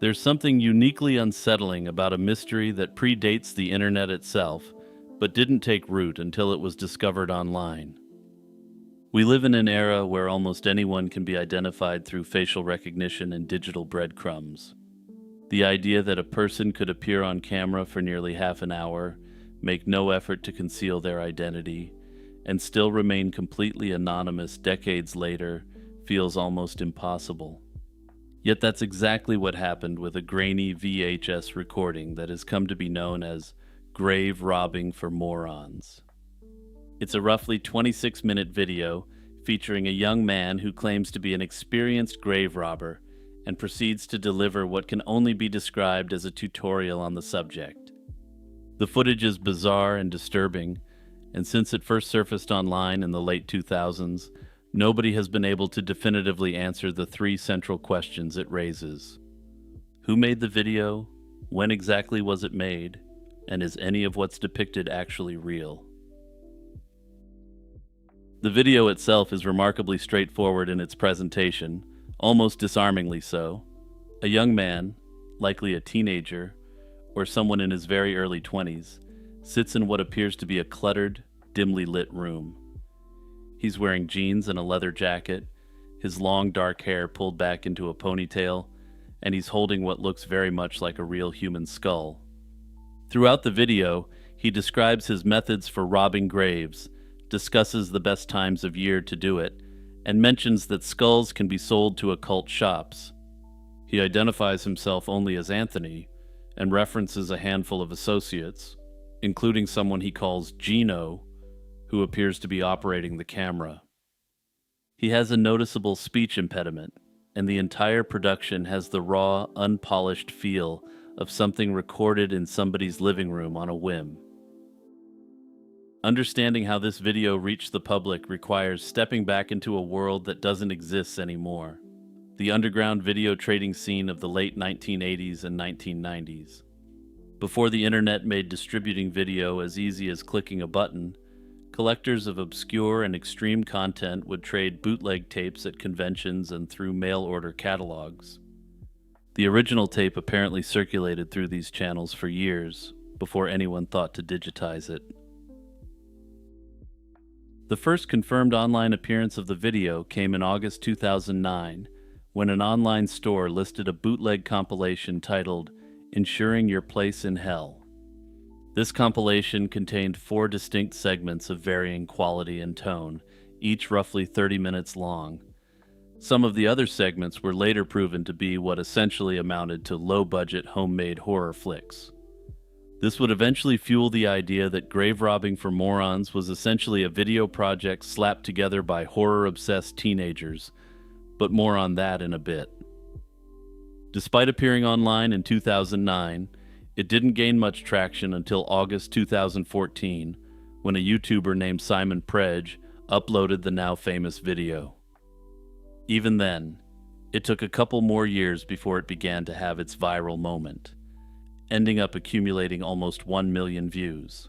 There's something uniquely unsettling about a mystery that predates the internet itself, but didn't take root until it was discovered online. We live in an era where almost anyone can be identified through facial recognition and digital breadcrumbs. The idea that a person could appear on camera for nearly half an hour, make no effort to conceal their identity, and still remain completely anonymous decades later feels almost impossible. Yet that's exactly what happened with a grainy VHS recording that has come to be known as grave robbing for morons. It's a roughly 26-minute video featuring a young man who claims to be an experienced grave robber and proceeds to deliver what can only be described as a tutorial on the subject. The footage is bizarre and disturbing, and since it first surfaced online in the late 2000s, nobody has been able to definitively answer the three central questions it raises. Who made the video? When exactly was it made? And is any of what's depicted actually real? The video itself is remarkably straightforward in its presentation, almost disarmingly so. A young man, likely a teenager, or someone in his very early 20s, sits in what appears to be a cluttered, dimly lit room. He's wearing jeans and a leather jacket, his long dark hair pulled back into a ponytail, and he's holding what looks very much like a real human skull. Throughout the video, he describes his methods for robbing graves, discusses the best times of year to do it, and mentions that skulls can be sold to occult shops. He identifies himself only as Anthony, and references a handful of associates, including someone he calls Gino, who appears to be operating the camera. He has a noticeable speech impediment, and the entire production has the raw, unpolished feel of something recorded in somebody's living room on a whim. Understanding how this video reached the public requires stepping back into a world that doesn't exist anymore. The underground video trading scene of the late 1980s and 1990s. Before the internet made distributing video as easy as clicking a button, collectors of obscure and extreme content would trade bootleg tapes at conventions and through mail-order catalogs. The original tape apparently circulated through these channels for years before anyone thought to digitize it. The first confirmed online appearance of the video came in August 2009, when an online store listed a bootleg compilation titled "Ensuring Your Place in Hell." This compilation contained 4 distinct segments of varying quality and tone, each roughly 30 minutes long. Some of the other segments were later proven to be what essentially amounted to low-budget homemade horror flicks. This would eventually fuel the idea that grave robbing for morons was essentially a video project slapped together by horror-obsessed teenagers, but more on that in a bit. Despite appearing online in 2009, it didn't gain much traction until August 2014, when a YouTuber named Simon Predge uploaded the now famous video. Even then, it took a couple more years before it began to have its viral moment, ending up accumulating almost 1 million views.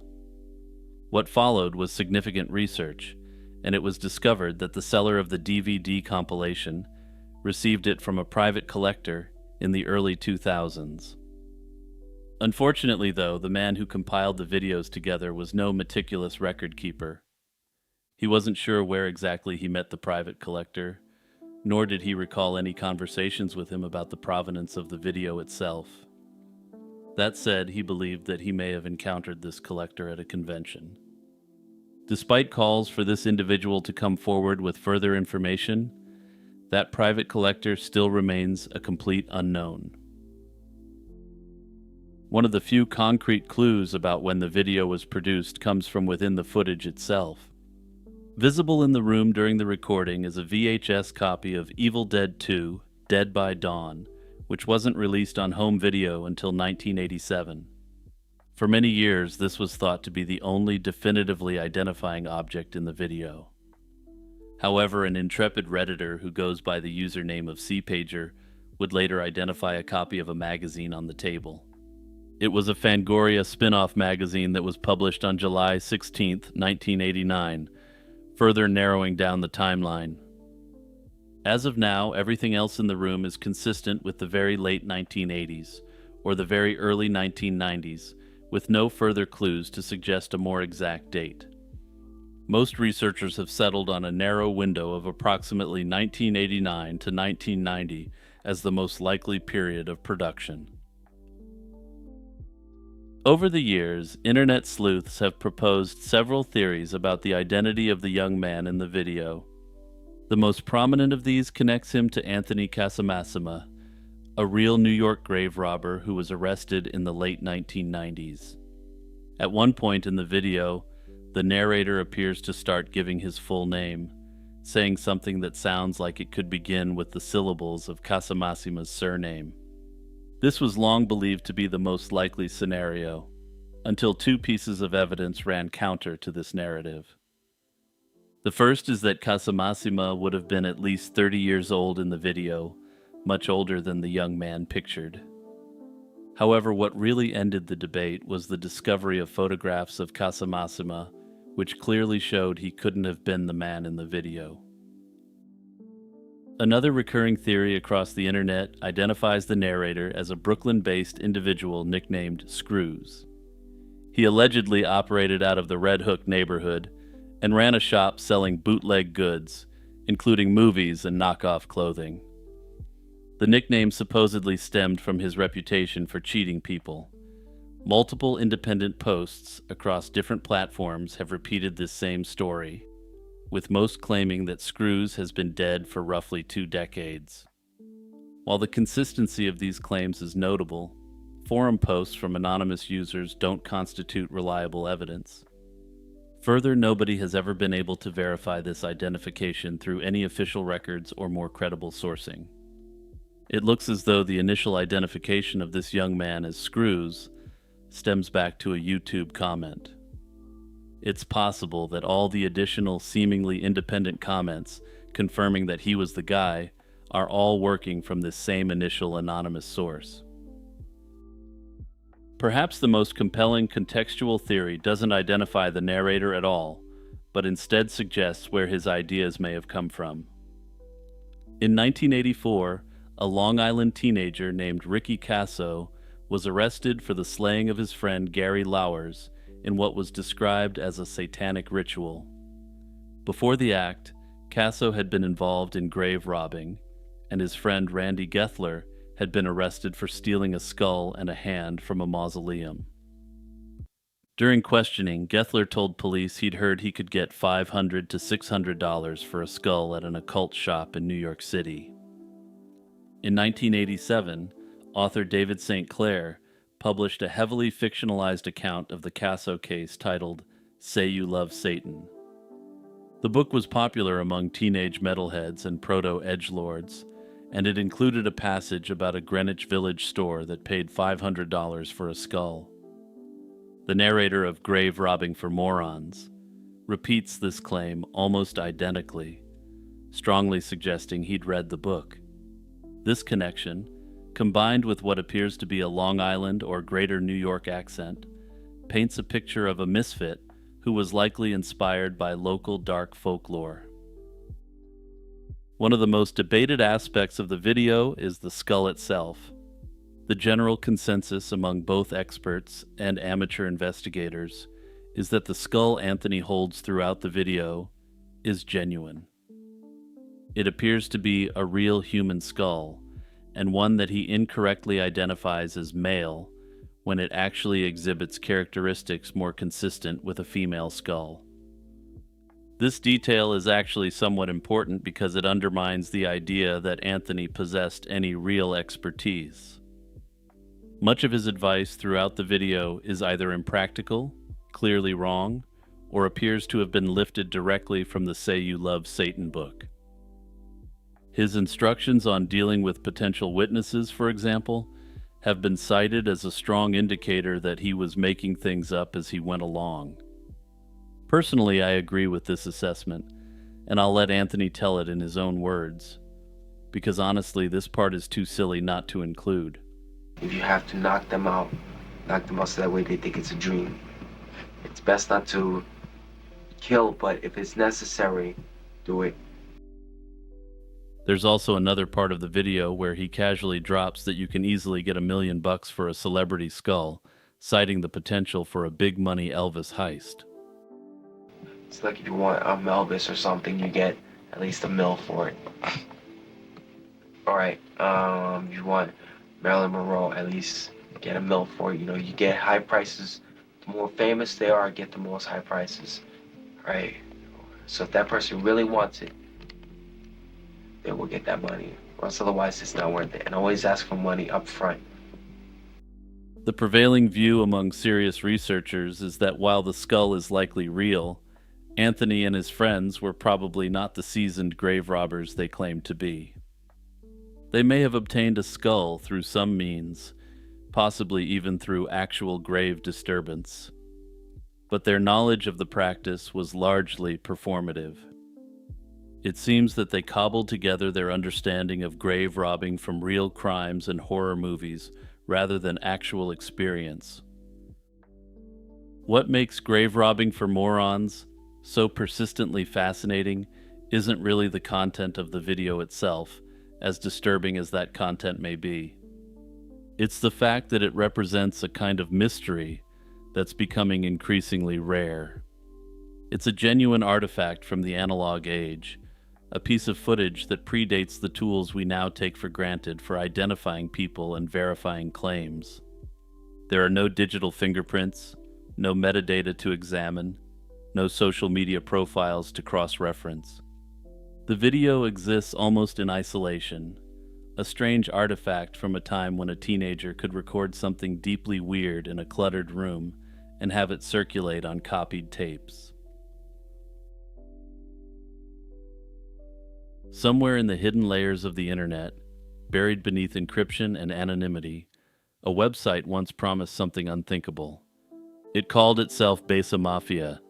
What followed was significant research, and it was discovered that the seller of the DVD compilation received it from a private collector in the early 2000s. Unfortunately, though, the man who compiled the videos together was no meticulous record keeper. He wasn't sure where exactly he met the private collector, nor did he recall any conversations with him about the provenance of the video itself. That said, he believed that he may have encountered this collector at a convention. Despite calls for this individual to come forward with further information, that private collector still remains a complete unknown. One of the few concrete clues about when the video was produced comes from within the footage itself. Visible in the room during the recording is a VHS copy of Evil Dead 2: Dead by Dawn, which wasn't released on home video until 1987. For many years, this was thought to be the only definitively identifying object in the video. However, an intrepid Redditor who goes by the username of CPager would later identify a copy of a magazine on the table. It was a Fangoria spin-off magazine that was published on July 16, 1989, further narrowing down the timeline. As of now, everything else in the room is consistent with the very late 1980s, or the very early 1990s, with no further clues to suggest a more exact date. Most researchers have settled on a narrow window of approximately 1989 to 1990 as the most likely period of production. Over the years, internet sleuths have proposed several theories about the identity of the young man in the video. The most prominent of these connects him to Anthony Casamassima, a real New York grave robber who was arrested in the late 1990s. At one point in the video, the narrator appears to start giving his full name, saying something that sounds like it could begin with the syllables of Casamassima's surname. This was long believed to be the most likely scenario, until two pieces of evidence ran counter to this narrative. The first is that Casamassima would have been at least 30 years old in the video, much older than the young man pictured. However, what really ended the debate was the discovery of photographs of Casamassima, which clearly showed he couldn't have been the man in the video. Another recurring theory across the internet identifies the narrator as a Brooklyn-based individual nicknamed Screws. He allegedly operated out of the Red Hook neighborhood and ran a shop selling bootleg goods, including movies and knockoff clothing. The nickname supposedly stemmed from his reputation for cheating people. Multiple independent posts across different platforms have repeated this same story, with most claiming that Screws has been dead for roughly 2 decades. While the consistency of these claims is notable, forum posts from anonymous users don't constitute reliable evidence. Further, nobody has ever been able to verify this identification through any official records or more credible sourcing. It looks as though the initial identification of this young man as Screws stems back to a YouTube comment. It's possible that all the additional seemingly independent comments confirming that he was the guy are all working from this same initial anonymous source. Perhaps the most compelling contextual theory doesn't identify the narrator at all, but instead suggests where his ideas may have come from. In 1984, a Long Island teenager named Ricky Casso was arrested for the slaying of his friend Gary Lauwers in what was described as a satanic ritual. Before the act, Casso had been involved in grave robbing, and his friend Randy Gethler had been arrested for stealing a skull and a hand from a mausoleum. During questioning, Gethler told police he'd heard he could get $500 to $600 for a skull at an occult shop in New York City. In 1987, author David St. Clair published a heavily fictionalized account of the Casso case titled Say You Love Satan. The book was popular among teenage metalheads and proto-edgelords, and it included a passage about a Greenwich Village store that paid $500 for a skull. The narrator of Grave Robbing for Morons repeats this claim almost identically, strongly suggesting he'd read the book. This connection, combined with what appears to be a Long Island or Greater New York accent, paints a picture of a misfit who was likely inspired by local dark folklore. One of the most debated aspects of the video is the skull itself. The general consensus among both experts and amateur investigators is that the skull Anthony holds throughout the video is genuine. It appears to be a real human skull, and one that he incorrectly identifies as male when it actually exhibits characteristics more consistent with a female skull. This detail is actually somewhat important because it undermines the idea that Anthony possessed any real expertise. Much of his advice throughout the video is either impractical, clearly wrong, or appears to have been lifted directly from the Say You Love Satan book. His instructions on dealing with potential witnesses, for example, have been cited as a strong indicator that he was making things up as he went along. Personally, I agree with this assessment, and I'll let Anthony tell it in his own words, because honestly, this part is too silly not to include. If you have to knock them out so that way they think it's a dream. It's best not to kill, but if it's necessary, do it. There's also another part of the video where he casually drops that you can easily get $1 million for a celebrity skull, citing the potential for a big money Elvis heist. It's like if you want a Elvis or something, you get at least $1 million for it. All right. You want Marilyn Monroe, at least get $1 million for it. You know, you get high prices. The more famous they are, get the most high prices. Right. So if that person really wants it, they will get that money. Or else otherwise it's not worth it. And always ask for money up front. The prevailing view among serious researchers is that while the skull is likely real, Anthony and his friends were probably not the seasoned grave robbers they claimed to be. They may have obtained a skull through some means, possibly even through actual grave disturbance. But their knowledge of the practice was largely performative. It seems that they cobbled together their understanding of grave robbing from real crimes and horror movies rather than actual experience. What makes grave robbing for morons so persistently fascinating isn't really the content of the video itself, as disturbing as that content may be. It's the fact that it represents a kind of mystery that's becoming increasingly rare. It's a genuine artifact from the analog age, a piece of footage that predates the tools we now take for granted for identifying people and verifying claims. There are no digital fingerprints, no metadata to examine, no social media profiles to cross-reference. The video exists almost in isolation, a strange artifact from a time when a teenager could record something deeply weird in a cluttered room and have it circulate on copied tapes. Somewhere in the hidden layers of the internet, buried beneath encryption and anonymity, a website once promised something unthinkable. It called itself Besa Mafia,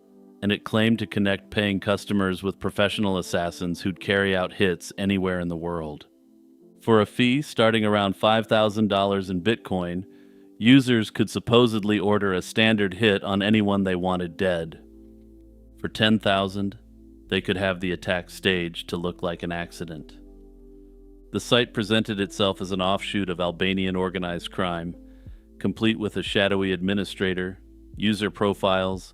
and it claimed to connect paying customers with professional assassins who'd carry out hits anywhere in the world. For a fee starting around $5,000 in Bitcoin, users could supposedly order a standard hit on anyone they wanted dead. For $10,000, they could have the attack staged to look like an accident. The site presented itself as an offshoot of Albanian organized crime, complete with a shadowy administrator, user profiles,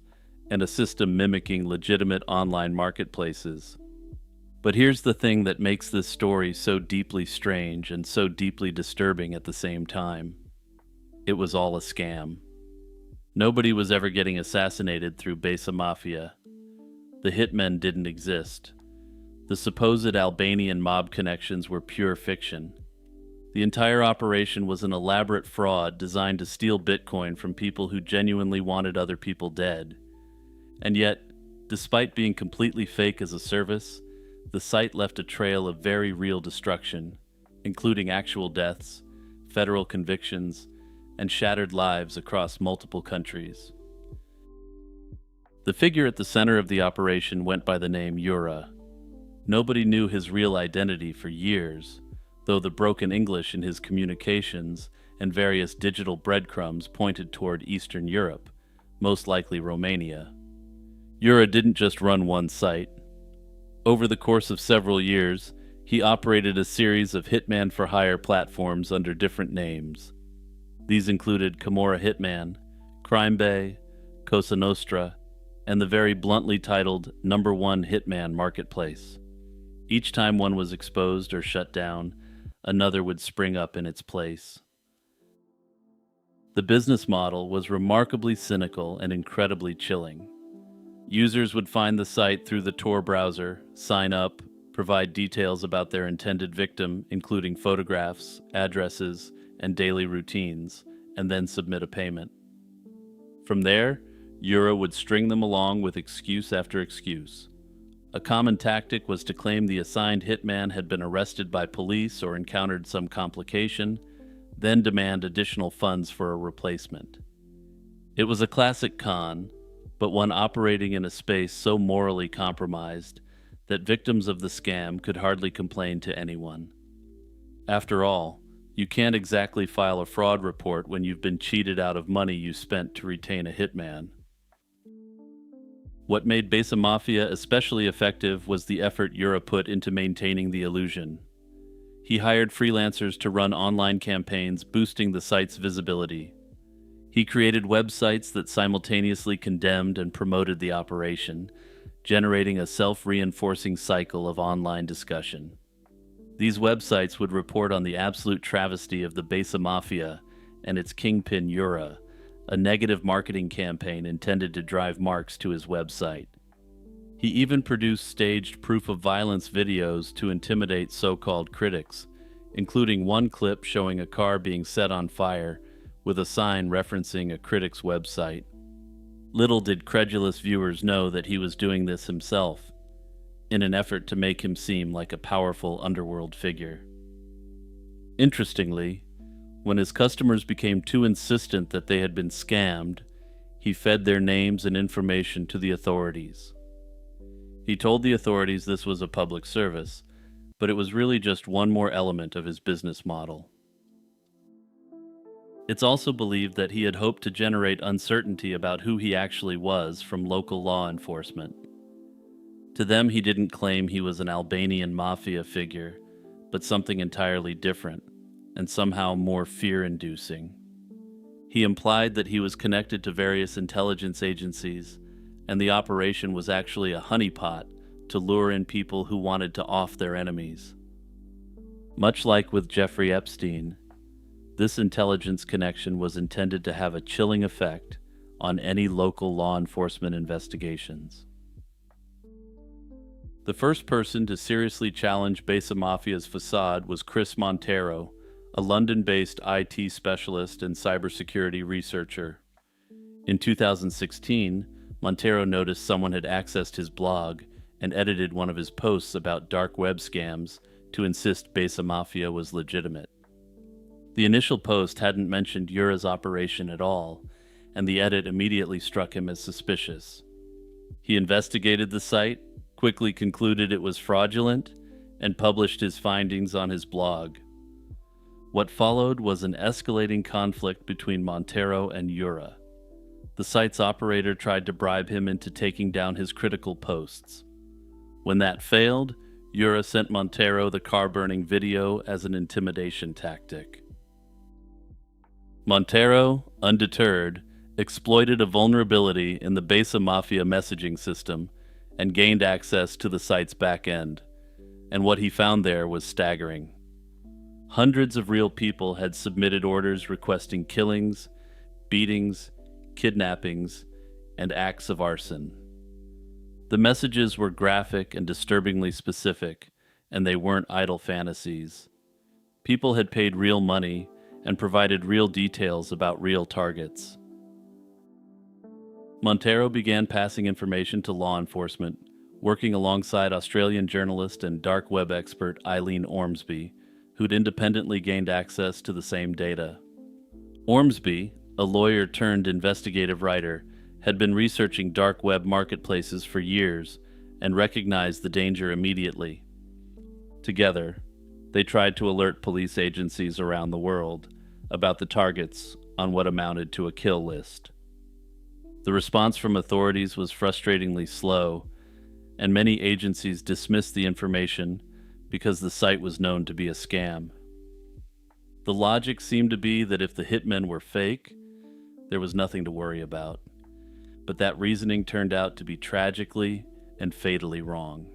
and a system mimicking legitimate online marketplaces. But here's the thing that makes this story so deeply strange and so deeply disturbing at the same time. It was all a scam. Nobody was ever getting assassinated through Besa Mafia. The hitmen didn't exist. The supposed Albanian mob connections were pure fiction. The entire operation was an elaborate fraud designed to steal Bitcoin from people who genuinely wanted other people dead. And yet, despite being completely fake as a service, the site left a trail of very real destruction, including actual deaths, federal convictions, and shattered lives across multiple countries. The figure at the center of the operation went by the name Yura. Nobody knew his real identity for years, though the broken English in his communications and various digital breadcrumbs pointed toward Eastern Europe, most likely Romania. Yura didn't just run one site. Over the course of several years, he operated a series of hitman-for-hire platforms under different names. These included Camorra Hitman, Crime Bay, Cosa Nostra, and the very bluntly titled Number One Hitman Marketplace. Each time one was exposed or shut down, another would spring up in its place. The business model was remarkably cynical and incredibly chilling. Users would find the site through the Tor browser, sign up, provide details about their intended victim, including photographs, addresses, and daily routines, and then submit a payment. From there, Yura would string them along with excuse after excuse. A common tactic was to claim the assigned hitman had been arrested by police or encountered some complication, then demand additional funds for a replacement. It was a classic con, but one operating in a space so morally compromised that victims of the scam could hardly complain to anyone. After all, you can't exactly file a fraud report when you've been cheated out of money you spent to retain a hitman. What made Besa Mafia especially effective was the effort Yura put into maintaining the illusion. He hired freelancers to run online campaigns, boosting the site's visibility. He created websites that simultaneously condemned and promoted the operation, generating a self-reinforcing cycle of online discussion. These websites would report on the absolute travesty of the Besa Mafia and its kingpin Yura, a negative marketing campaign intended to drive marks to his website. He even produced staged proof of violence videos to intimidate so-called critics, including one clip showing a car being set on fire with a sign referencing a critic's website. Little did credulous viewers know that he was doing this himself, in an effort to make him seem like a powerful underworld figure. Interestingly, when his customers became too insistent that they had been scammed, he fed their names and information to the authorities. He told the authorities this was a public service, but it was really just one more element of his business model. It's also believed that he had hoped to generate uncertainty about who he actually was from local law enforcement. To them, he didn't claim he was an Albanian mafia figure, but something entirely different, and somehow more fear-inducing. He implied that he was connected to various intelligence agencies, and the operation was actually a honeypot to lure in people who wanted to off their enemies. Much like with Jeffrey Epstein, this intelligence connection was intended to have a chilling effect on any local law enforcement investigations. The first person to seriously challenge Besa Mafia's facade was Chris Montero, a London-based IT specialist and cybersecurity researcher. In 2016, Montero noticed someone had accessed his blog and edited one of his posts about dark web scams to insist Besa Mafia was legitimate. The initial post hadn't mentioned Yura's operation at all, and the edit immediately struck him as suspicious. He investigated the site, quickly concluded it was fraudulent, and published his findings on his blog. What followed was an escalating conflict between Montero and Yura. The site's operator tried to bribe him into taking down his critical posts. When that failed, Yura sent Montero the car-burning video as an intimidation tactic. Montero, undeterred, exploited a vulnerability in the Besa Mafia messaging system and gained access to the site's back end, and what he found there was staggering. Hundreds of real people had submitted orders requesting killings, beatings, kidnappings, and acts of arson. The messages were graphic and disturbingly specific, and they weren't idle fantasies. People had paid real money and provided real details about real targets. Montero began passing information to law enforcement, working alongside Australian journalist and dark web expert Eileen Ormsby, who'd independently gained access to the same data. Ormsby, a lawyer turned investigative writer, had been researching dark web marketplaces for years and recognized the danger immediately. Together, they tried to alert police agencies around the world about the targets on what amounted to a kill list. The response from authorities was frustratingly slow, and many agencies dismissed the information because the site was known to be a scam. The logic seemed to be that if the hitmen were fake, there was nothing to worry about. But that reasoning turned out to be tragically and fatally wrong.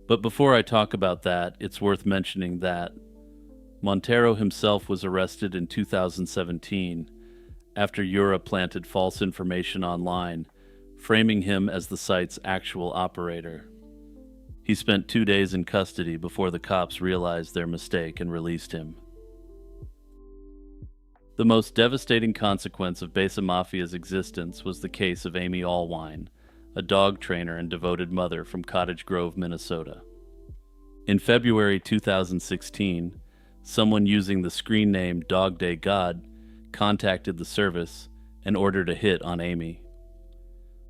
But before I talk about that, it's worth mentioning that Montero himself was arrested in 2017 after Yura planted false information online, framing him as the site's actual operator. He spent 2 days in custody before the cops realized their mistake and released him. The most devastating consequence of Besa Mafia's existence was the case of Amy Allwine, a dog trainer and devoted mother from Cottage Grove, Minnesota. In February 2016, someone using the screen name Dog Day God contacted the service and ordered a hit on Amy.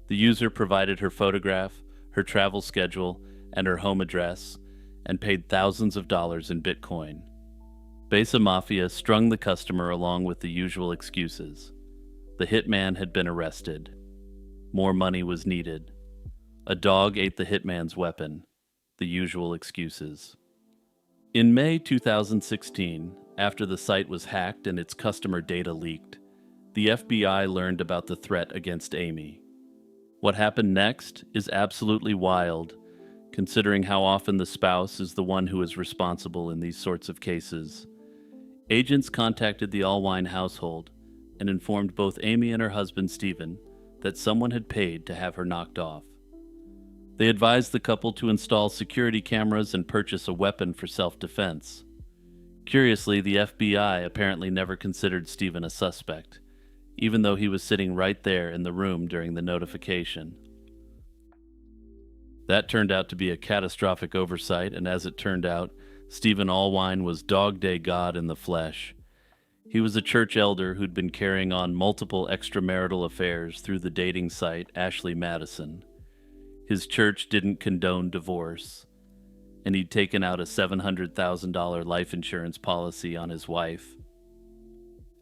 The user provided her photograph, her travel schedule, and her home address, and paid thousands of dollars in Bitcoin. Besa Mafia strung the customer along with the usual excuses. The hitman had been arrested. More money was needed. A dog ate the hitman's weapon. The usual excuses. In May 2016, after the site was hacked and its customer data leaked, the FBI learned about the threat against Amy. What happened next is absolutely wild, considering how often the spouse is the one who is responsible in these sorts of cases. Agents contacted the Allwine household and informed both Amy and her husband Stephen that someone had paid to have her knocked off. They advised the couple to install security cameras and purchase a weapon for self-defense. Curiously, the FBI apparently never considered Stephen a suspect, even though he was sitting right there in the room during the notification. That turned out to be a catastrophic oversight, and as it turned out, Stephen Allwine was Dog Day God in the flesh. He was a church elder who'd been carrying on multiple extramarital affairs through the dating site Ashley Madison. His church didn't condone divorce, and he'd taken out a $700,000 life insurance policy on his wife.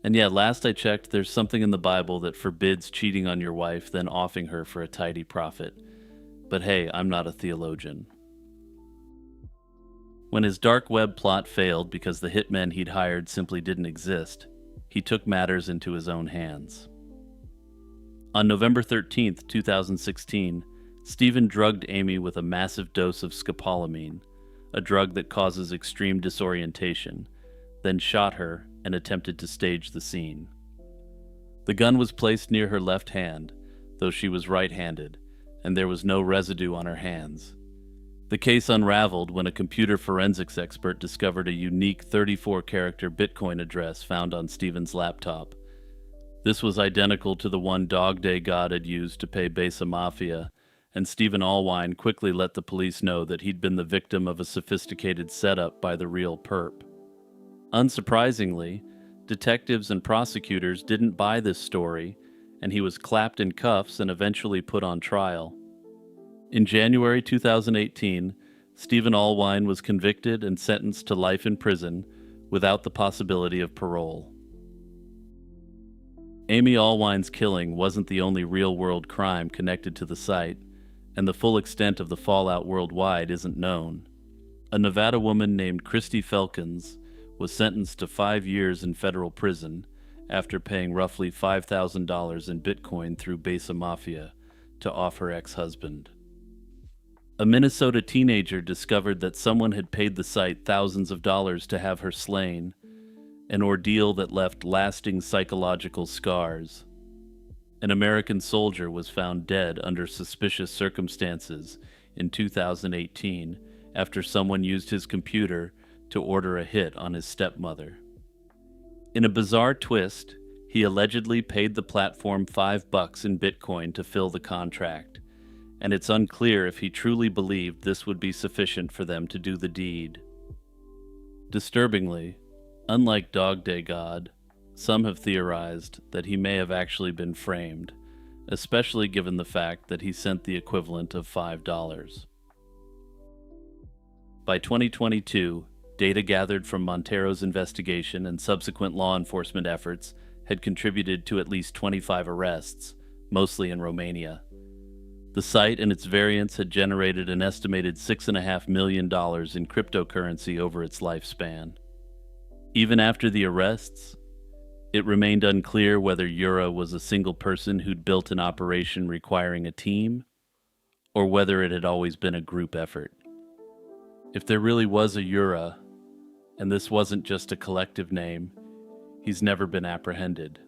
And yeah, last I checked, there's something in the Bible that forbids cheating on your wife, then offing her for a tidy profit. But hey, I'm not a theologian. When his dark web plot failed because the hitmen he'd hired simply didn't exist, he took matters into his own hands. On November 13th, 2016, Stephen drugged Amy with a massive dose of scopolamine, a drug that causes extreme disorientation, then shot her and attempted to stage the scene. The gun was placed near her left hand, though she was right-handed, and there was no residue on her hands. The case unraveled when a computer forensics expert discovered a unique 34-character Bitcoin address found on Stephen's laptop. This was identical to the one Dog Day God had used to pay Besa Mafia, and Stephen Allwine quickly let the police know that he'd been the victim of a sophisticated setup by the real perp. Unsurprisingly, detectives and prosecutors didn't buy this story, and he was clapped in cuffs and eventually put on trial. In January 2018, Stephen Allwine was convicted and sentenced to life in prison without the possibility of parole. Amy Allwine's killing wasn't the only real-world crime connected to the site, and the full extent of the fallout worldwide isn't known. A Nevada woman named Christy Felkins was sentenced to 5 years in federal prison after paying roughly $5,000 in Bitcoin through Besa Mafia to off her ex-husband. A Minnesota teenager discovered that someone had paid the site thousands of dollars to have her slain, an ordeal that left lasting psychological scars. An American soldier was found dead under suspicious circumstances in 2018 after someone used his computer to order a hit on his stepmother. In a bizarre twist, he allegedly paid the platform $5 in Bitcoin to fill the contract, and it's unclear if he truly believed this would be sufficient for them to do the deed. Disturbingly, unlike Dog Day God, some have theorized that he may have actually been framed, especially given the fact that he sent the equivalent of $5. By 2022, data gathered from Montero's investigation and subsequent law enforcement efforts had contributed to at least 25 arrests, mostly in Romania. The site and its variants had generated an estimated $6.5 million in cryptocurrency over its lifespan. Even after the arrests, it remained unclear whether Yura was a single person who'd built an operation requiring a team, or whether it had always been a group effort. If there really was a Yura, and this wasn't just a collective name, he's never been apprehended.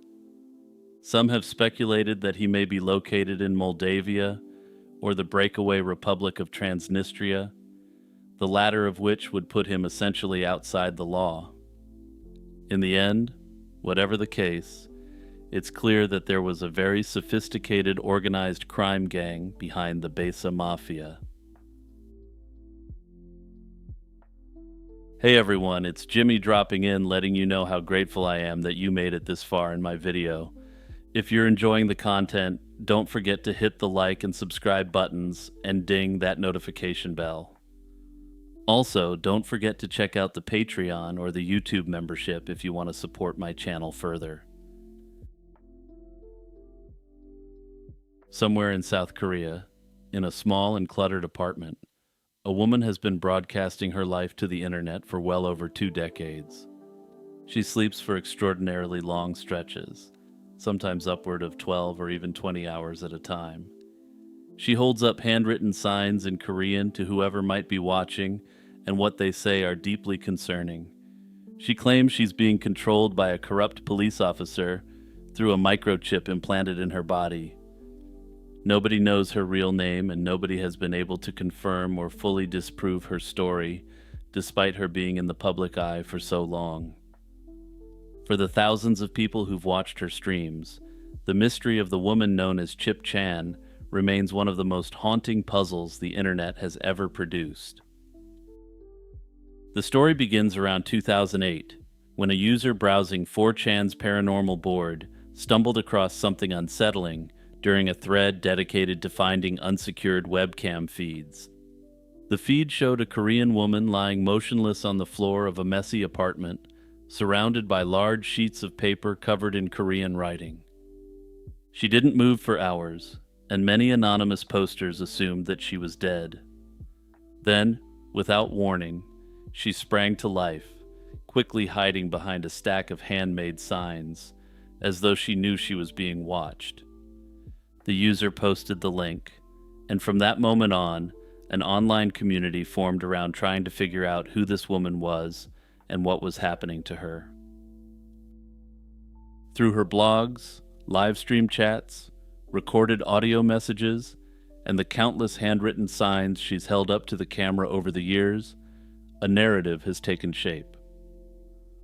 Some have speculated that he may be located in Moldavia or the breakaway Republic of Transnistria, the latter of which would put him essentially outside the law. In the end, whatever the case, it's clear that there was a very sophisticated organized crime gang behind the Besa Mafia. Hey everyone, it's Jimmy dropping in letting you know how grateful I am that you made it this far in my video. If you're enjoying the content, don't forget to hit the like and subscribe buttons and ding that notification bell. Also, don't forget to check out the Patreon or the YouTube membership if you want to support my channel further. Somewhere in South Korea, in a small and cluttered apartment, A woman has been broadcasting her life to the internet for well over 2 decades. She sleeps for extraordinarily long stretches, sometimes upward of 12 or even 20 hours at a time. She holds up handwritten signs in Korean to whoever might be watching, and what they say are deeply concerning. She claims she's being controlled by a corrupt police officer through a microchip implanted in her body. Nobody knows her real name, and nobody has been able to confirm or fully disprove her story, despite her being in the public eye for so long. For the thousands of people who've watched her streams, the mystery of the woman known as Chip Chan remains one of the most haunting puzzles the internet has ever produced. The story begins around 2008, when a user browsing 4chan's paranormal board stumbled across something unsettling during a thread dedicated to finding unsecured webcam feeds. The feed showed a Korean woman lying motionless on the floor of a messy apartment, surrounded by large sheets of paper covered in Korean writing. She didn't move for hours, and many anonymous posters assumed that she was dead. Then, without warning, she sprang to life, quickly hiding behind a stack of handmade signs, as though she knew she was being watched. The user posted the link, and from that moment on, an online community formed around trying to figure out who this woman was and what was happening to her. Through her blogs, live stream chats, recorded audio messages, and the countless handwritten signs she's held up to the camera over the years, a narrative has taken shape.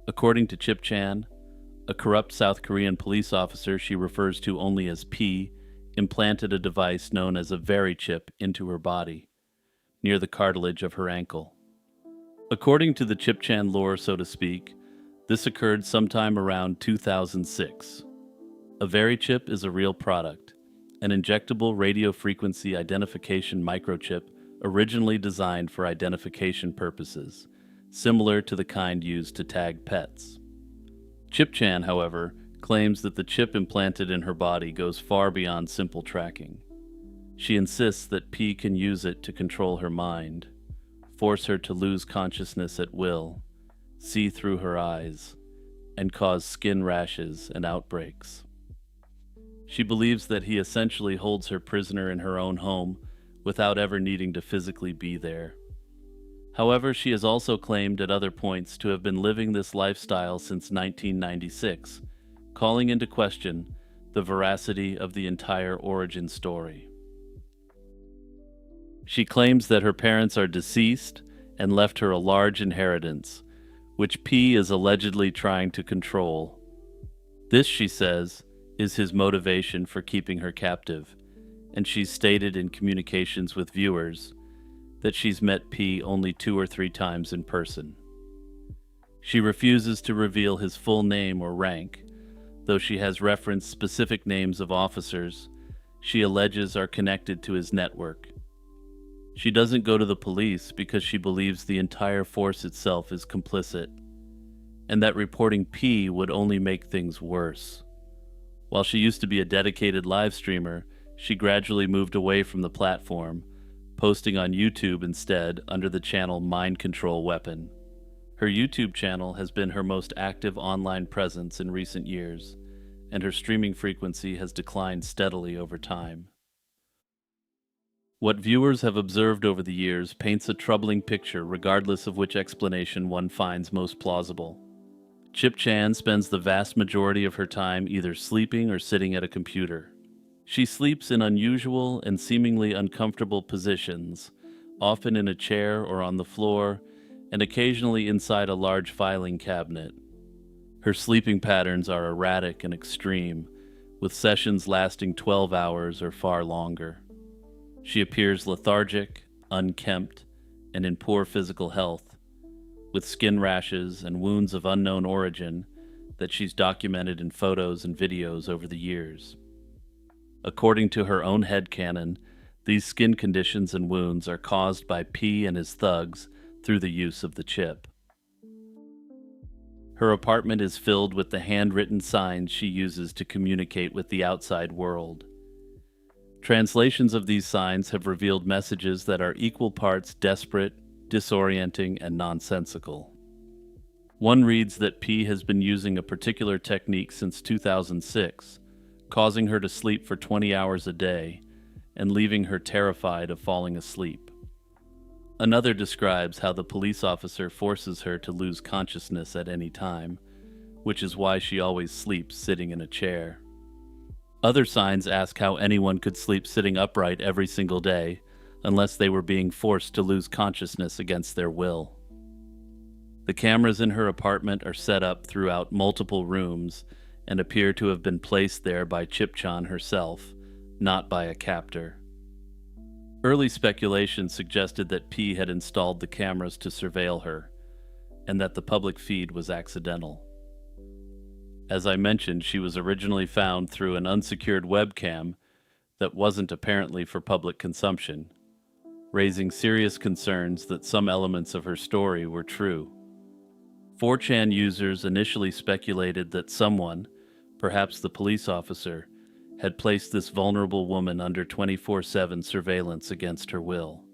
According to Chip Chan, a corrupt South Korean police officer she refers to only as P implanted a device known as a chip into her body, near the cartilage of her ankle. According to the Chip Chan lore, so to speak, this occurred sometime around 2006. A chip is a real product, an injectable radio frequency identification microchip originally designed for identification purposes, similar to the kind used to tag pets. Chip Chan, however, claims that the chip implanted in her body goes far beyond simple tracking. She insists that P can use it to control her mind, force her to lose consciousness at will, see through her eyes, and cause skin rashes and outbreaks. She believes that he essentially holds her prisoner in her own home without ever needing to physically be there. However, she has also claimed at other points to have been living this lifestyle since 1996, calling into question the veracity of the entire origin story. She claims that her parents are deceased and left her a large inheritance, which P is allegedly trying to control. This, she says, is his motivation for keeping her captive, and she's stated in communications with viewers that she's met P only 2 or 3 times in person. She refuses to reveal his full name or rank, though she has referenced specific names of officers she alleges are connected to his network. She doesn't go to the police because she believes the entire force itself is complicit, and that reporting P would only make things worse. While she used to be a dedicated live streamer, she gradually moved away from the platform, posting on YouTube instead under the channel Mind Control Weapon. Her YouTube channel has been her most active online presence in recent years, and her streaming frequency has declined steadily over time. What viewers have observed over the years paints a troubling picture regardless of which explanation one finds most plausible. Chip Chan spends the vast majority of her time either sleeping or sitting at a computer. She sleeps in unusual and seemingly uncomfortable positions, often in a chair or on the floor, and occasionally inside a large filing cabinet. Her sleeping patterns are erratic and extreme, with sessions lasting 12 hours or far longer. She appears lethargic, unkempt, and in poor physical health, with skin rashes and wounds of unknown origin that she's documented in photos and videos over the years. According to her own headcanon, these skin conditions and wounds are caused by P and his thugs through the use of the chip. Her apartment is filled with the handwritten signs she uses to communicate with the outside world. Translations of these signs have revealed messages that are equal parts desperate, disorienting, and nonsensical. One reads that P has been using a particular technique since 2006, causing her to sleep for 20 hours a day and leaving her terrified of falling asleep. Another describes how the police officer forces her to lose consciousness at any time, which is why she always sleeps sitting in a chair. Other signs ask how anyone could sleep sitting upright every single day unless they were being forced to lose consciousness against their will. The cameras in her apartment are set up throughout multiple rooms and appear to have been placed there by Chipchan herself, not by a captor. Early speculation suggested that P had installed the cameras to surveil her, and that the public feed was accidental. As I mentioned, she was originally found through an unsecured webcam that wasn't apparently for public consumption, raising serious concerns that some elements of her story were true. 4chan users initially speculated that someone, perhaps the police officer, had placed this vulnerable woman under 24/7 surveillance against her will.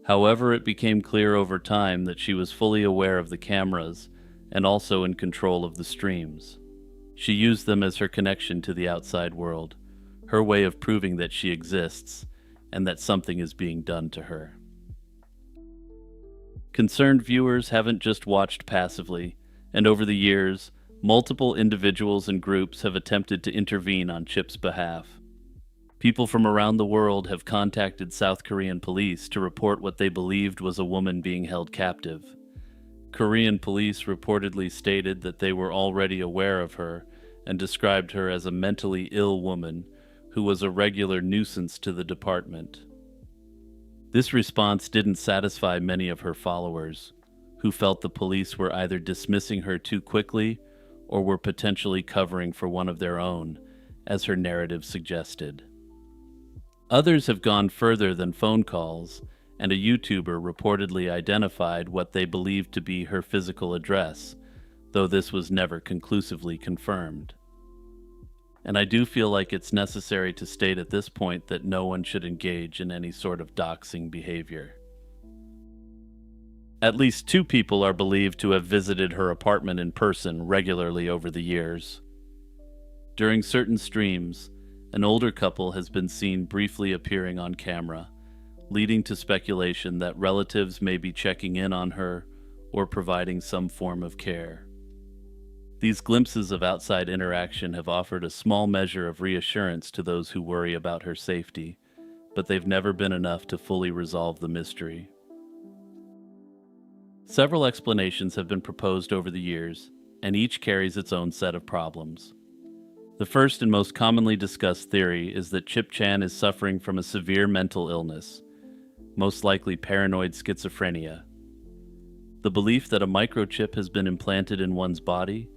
However, it became clear over time that she was fully aware of the cameras and also in control of the streams. She used them as her connection to the outside world, her way of proving that she exists and that something is being done to her. Concerned viewers haven't just watched passively, and over the years, multiple individuals and groups have attempted to intervene on Chip's behalf. People from around the world have contacted South Korean police to report what they believed was a woman being held captive. Korean police reportedly stated that they were already aware of her and described her as a mentally ill woman who was a regular nuisance to the department. This response didn't satisfy many of her followers, who felt the police were either dismissing her too quickly or were potentially covering for one of their own, as her narrative suggested. Others have gone further than phone calls, and a YouTuber reportedly identified what they believed to be her physical address, though this was never conclusively confirmed. And I do feel like it's necessary to state at this point that no one should engage in any sort of doxing behavior. At least 2 people are believed to have visited her apartment in person regularly over the years. During certain streams, an older couple has been seen briefly appearing on camera, leading to speculation that relatives may be checking in on her or providing some form of care. These glimpses of outside interaction have offered a small measure of reassurance to those who worry about her safety, but they've never been enough to fully resolve the mystery. Several explanations have been proposed over the years, and each carries its own set of problems. The first and most commonly discussed theory is that Chip-chan is suffering from a severe mental illness, most likely paranoid schizophrenia. The belief that a microchip has been implanted in one's body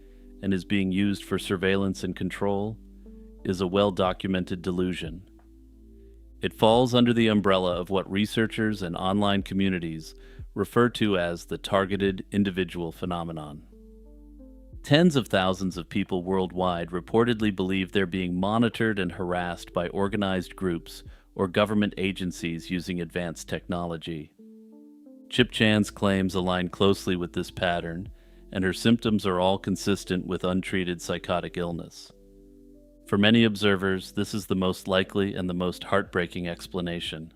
and is being used for surveillance and control is a well-documented delusion. It falls under the umbrella of what researchers and online communities refer to as the targeted individual phenomenon. Tens of thousands of people worldwide reportedly believe they're being monitored and harassed by organized groups or government agencies using advanced technology. Chip-chan's claims align closely with this pattern, and her symptoms are all consistent with untreated psychotic illness. For many observers, this is the most likely and the most heartbreaking explanation.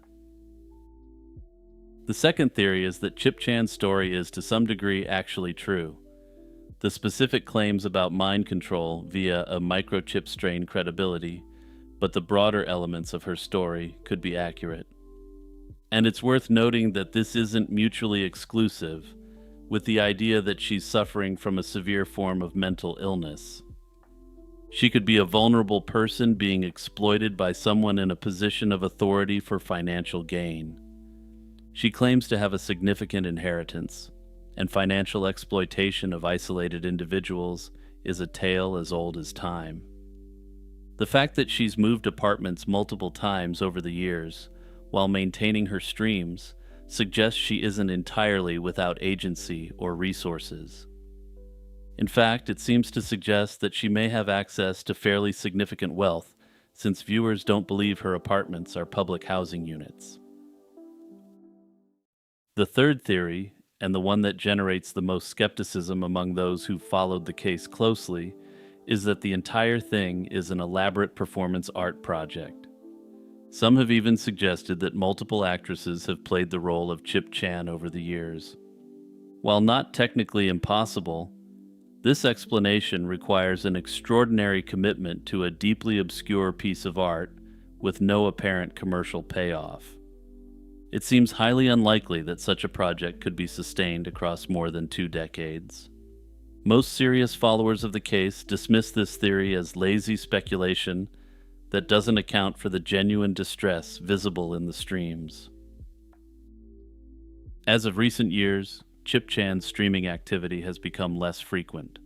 The second theory is that Chip-chan's story is to some degree actually true. The specific claims about mind control via a microchip strain credibility, but the broader elements of her story could be accurate. And it's worth noting that this isn't mutually exclusive, with the idea that she's suffering from a severe form of mental illness. She could be a vulnerable person being exploited by someone in a position of authority for financial gain. She claims to have a significant inheritance, and financial exploitation of isolated individuals is a tale as old as time. The fact that she's moved apartments multiple times over the years, while maintaining her streams, suggests she isn't entirely without agency or resources. In fact, it seems to suggest that she may have access to fairly significant wealth, since viewers don't believe her apartments are public housing units. The third theory, and the one that generates the most skepticism among those who followed the case closely, is that the entire thing is an elaborate performance art project. Some have even suggested that multiple actresses have played the role of Chip Chan over the years. While not technically impossible, this explanation requires an extraordinary commitment to a deeply obscure piece of art with no apparent commercial payoff. It seems highly unlikely that such a project could be sustained across more than 2 decades. Most serious followers of the case dismiss this theory as lazy speculation that doesn't account for the genuine distress visible in the streams. As of recent years, Chip Chan's streaming activity has become less frequent.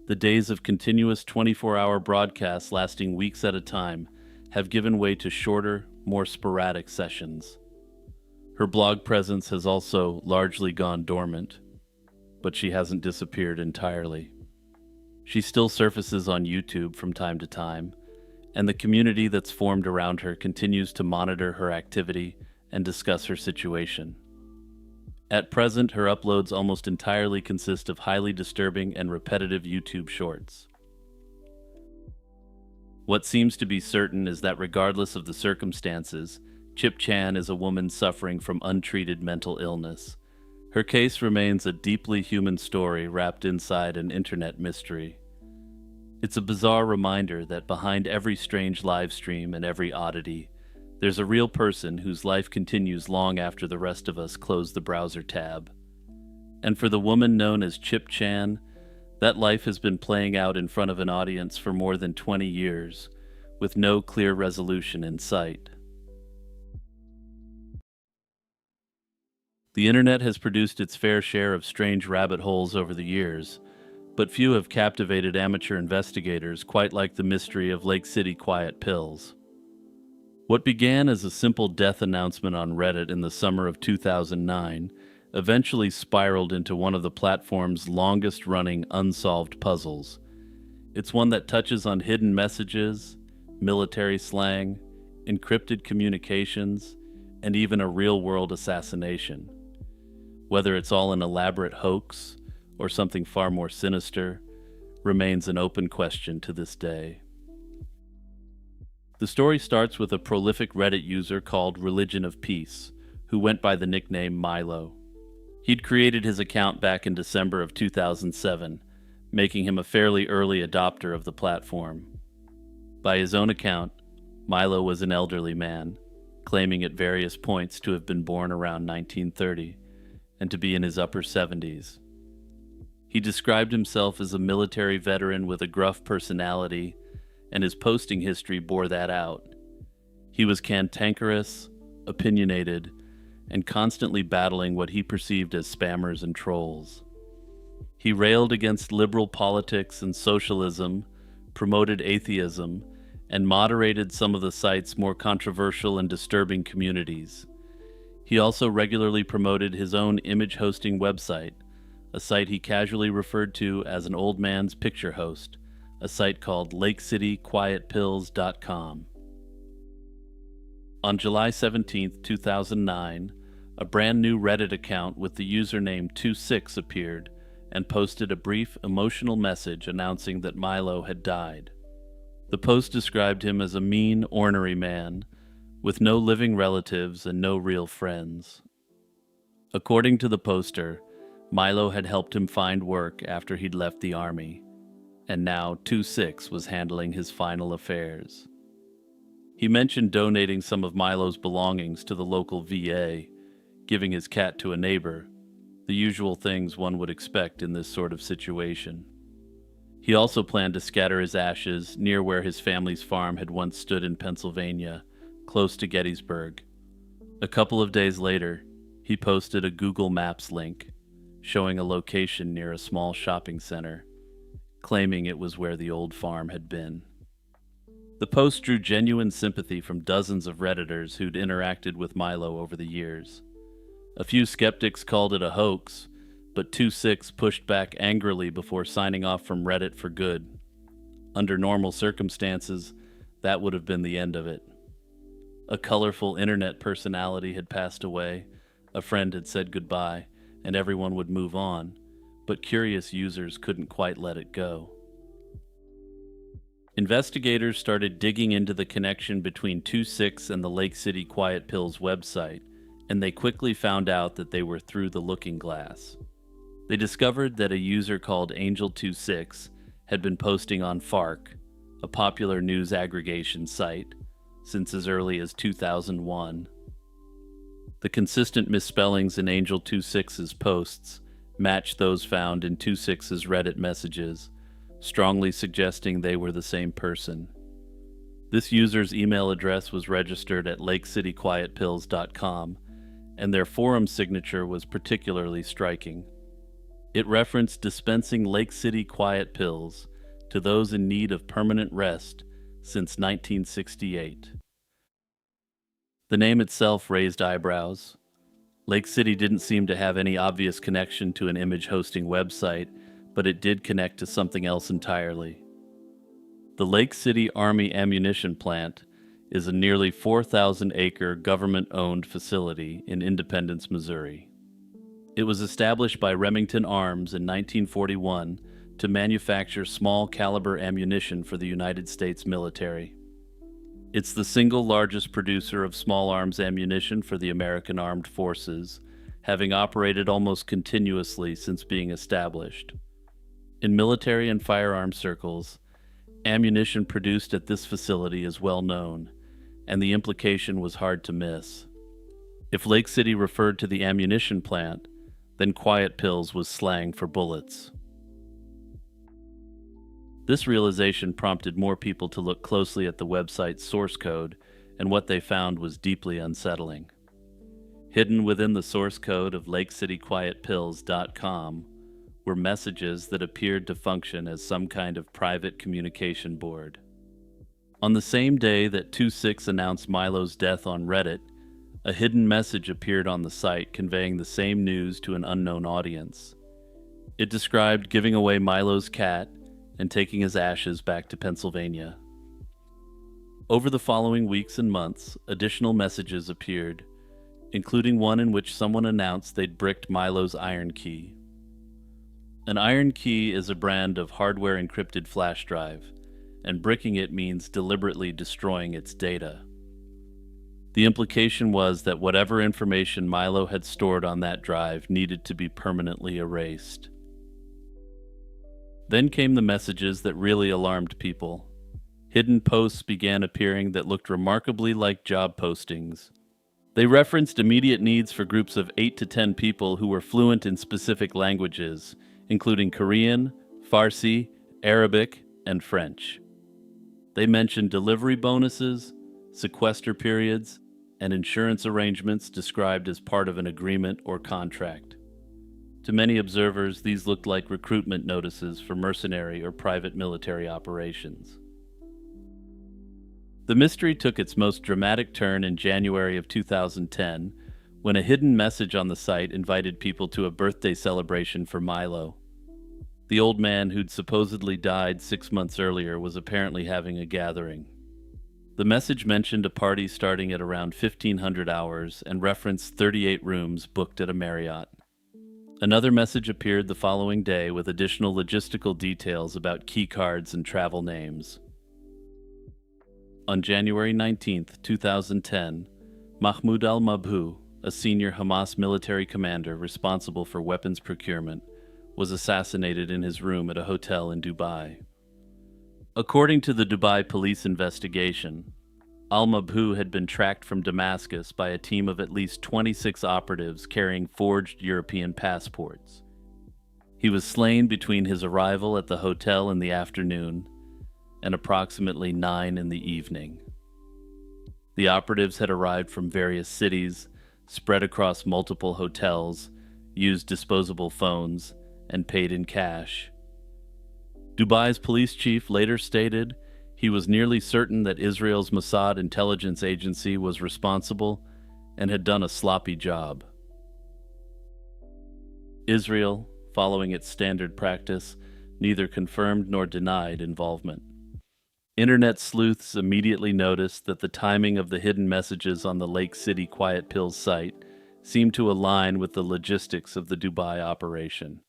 The days of continuous 24-hour broadcasts lasting weeks at a time have given way to shorter, more sporadic sessions. Her blog presence has also largely gone dormant, but she hasn't disappeared entirely. She still surfaces on YouTube from time to time, and the community that's formed around her continues to monitor her activity and discuss her situation. At present, her uploads almost entirely consist of highly disturbing and repetitive YouTube shorts. What seems to be certain is that regardless of the circumstances, Chip Chan is a woman suffering from untreated mental illness. Her case remains a deeply human story wrapped inside an internet mystery. It's a bizarre reminder that behind every strange live stream and every oddity, there's a real person whose life continues long after the rest of us close the browser tab. And for the woman known as Chip Chan, that life has been playing out in front of an audience for more than 20 years, with no clear resolution in sight. The internet has produced its fair share of strange rabbit holes over the years, but few have captivated amateur investigators quite like the mystery of Lake City Quiet Pills. What began as a simple death announcement on Reddit in the summer of 2009 eventually spiraled into one of the platform's longest-running unsolved puzzles. It's one that touches on hidden messages, military slang, encrypted communications, and even a real-world assassination. Whether it's all an elaborate hoax or something far more sinister remains an open question to this day. The story starts with a prolific Reddit user called Religion of Peace, who went by the nickname Milo. He'd created his account back in December of 2007, making him a fairly early adopter of the platform. By his own account, Milo was an elderly man, claiming at various points to have been born around 1930 and to be in his upper 70s. He described himself as a military veteran with a gruff personality, and his posting history bore that out. He was cantankerous, opinionated, and constantly battling what he perceived as spammers and trolls. He railed against liberal politics and socialism, promoted atheism, and moderated some of the site's more controversial and disturbing communities. He also regularly promoted his own image hosting website, a site he casually referred to as an old man's picture host, a site called LakecityQuietPills.com. On July 17, 2009, a brand new Reddit account with the username 26 appeared and posted a brief, emotional message announcing that Milo had died. The post described him as a mean, ornery man, with no living relatives and no real friends. According to the poster, Milo had helped him find work after he'd left the army, and now 26 was handling his final affairs. He mentioned donating some of Milo's belongings to the local VA, giving his cat to a neighbor, the usual things one would expect in this sort of situation. He also planned to scatter his ashes near where his family's farm had once stood in Pennsylvania, close to Gettysburg. A couple of days later, he posted a Google Maps link showing a location near a small shopping center, claiming it was where the old farm had been. The post drew genuine sympathy from dozens of Redditors who'd interacted with Milo over the years. A few skeptics called it a hoax, but 26 pushed back angrily before signing off from Reddit for good. Under normal circumstances, that would have been the end of it. A colorful internet personality had passed away, a friend had said goodbye, and everyone would move on, but curious users couldn't quite let it go. Investigators started digging into the connection between 2-6 and the Lake City Quiet Pills website, and they quickly found out that they were through the looking glass. They discovered that a user called Angel26 had been posting on Fark, a popular news aggregation site, since as early as 2001. The consistent misspellings in Angel26's posts matched those found in 26's Reddit messages, strongly suggesting they were the same person. This user's email address was registered at lakecityquietpills.com, and their forum signature was particularly striking. It referenced dispensing Lake City Quiet Pills to those in need of permanent rest since 1968. The name itself raised eyebrows. Lake City didn't seem to have any obvious connection to an image hosting website, but it did connect to something else entirely. The Lake City Army Ammunition Plant is a nearly 4,000-acre government-owned facility in Independence, Missouri. It was established by Remington Arms in 1941 to manufacture small-caliber ammunition for the United States military. It's the single largest producer of small arms ammunition for the American Armed Forces, having operated almost continuously since being established. In military and firearms circles, ammunition produced at this facility is well known, and the implication was hard to miss. If Lake City referred to the ammunition plant, then Quiet Pills was slang for bullets. This realization prompted more people to look closely at the website's source code, and what they found was deeply unsettling. Hidden within the source code of lakecityquietpills.com were messages that appeared to function as some kind of private communication board. On the same day that 2-6 announced Milo's death on Reddit, a hidden message appeared on the site conveying the same news to an unknown audience. It described giving away Milo's cat and taking his ashes back to Pennsylvania. Over the following weeks and months, additional messages appeared, including one in which someone announced they'd bricked Milo's iron key. An iron key is a brand of hardware encrypted flash drive, and bricking it means deliberately destroying its data. The implication was that whatever information Milo had stored on that drive needed to be permanently erased. Then came the messages that really alarmed people. Hidden posts began appearing that looked remarkably like job postings. They referenced immediate needs for groups of 8 to 10 people who were fluent in specific languages, including Korean, Farsi, Arabic, and French. They mentioned delivery bonuses, sequester periods, and insurance arrangements described as part of an agreement or contract. To many observers, these looked like recruitment notices for mercenary or private military operations. The mystery took its most dramatic turn in January of 2010, when a hidden message on the site invited people to a birthday celebration for Milo. The old man who'd supposedly died 6 months earlier was apparently having a gathering. The message mentioned a party starting at around 1500 hours and referenced 38 rooms booked at a Marriott. Another message appeared the following day with additional logistical details about key cards and travel names. On January 19, 2010, Mahmoud al-Mabhouh, a senior Hamas military commander responsible for weapons procurement, was assassinated in his room at a hotel in Dubai. According to the Dubai police investigation, al-Mabhouh had been tracked from Damascus by a team of at least 26 operatives carrying forged European passports. He was slain between his arrival at the hotel in the afternoon and approximately 9 in the evening. The operatives had arrived from various cities, spread across multiple hotels, used disposable phones, and paid in cash. Dubai's police chief later stated he was nearly certain that Israel's Mossad intelligence agency was responsible and had done a sloppy job. Israel, following its standard practice, neither confirmed nor denied involvement. Internet sleuths immediately noticed that the timing of the hidden messages on the Lake City Quiet Pills site seemed to align with the logistics of the Dubai operation.